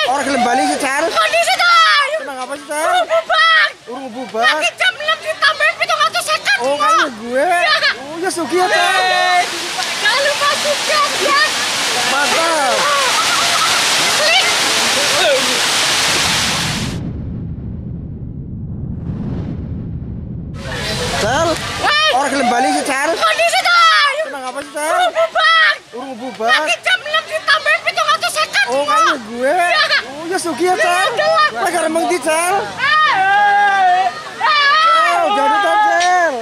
Orang gelem bali sih, Cal. Kondisi Cal. Kenapa apa sih, Cal? Urung bubak. Urung bubak. Lagi jam 6 ditambahin 750. Oh, kayak gue. Oh, ya sugih ya, Cal. Jangan lupa subscribe ya. Mantap. Klik. Cal. Orang gelem bali sih, Cal. Kondisi Cal. Kenapa sih, Cal? Urung bubak. Urung bubak. Lagi jam 6 ditambahin 750. Oh, kayak gue. Oh, ya sugih ya, Cal. Lagi remeng di, Cal. Cal, jangan Cal.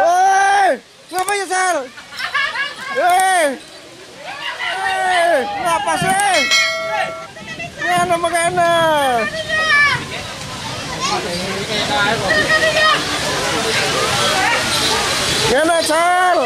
Woi, ngapa ya, Cal? Kenapa sih? Ngana makana. Ngana, Cal.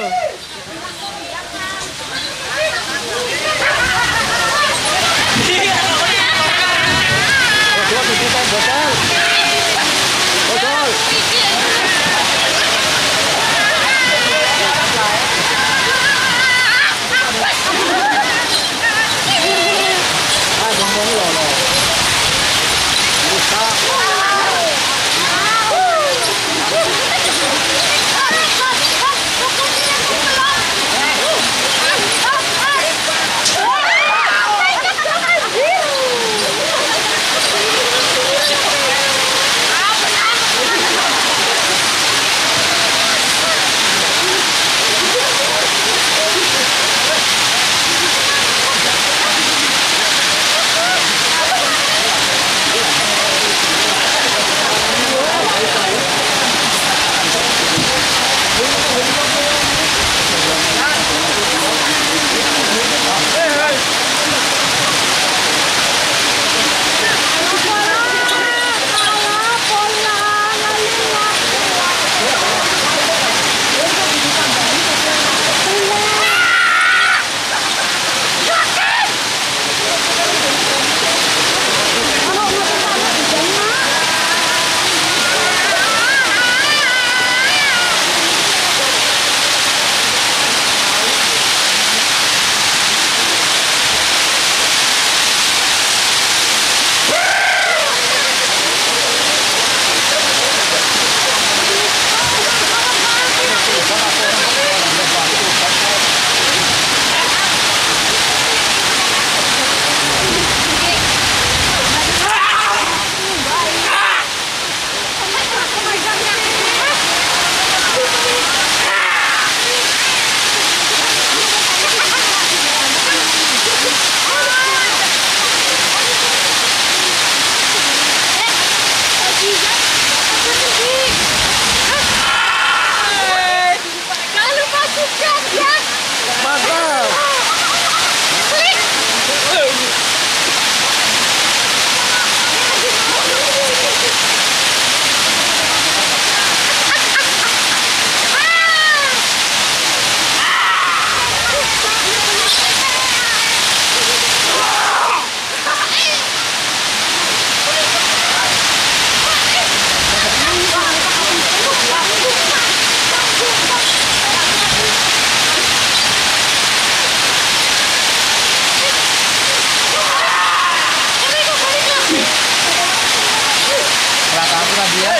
Dia.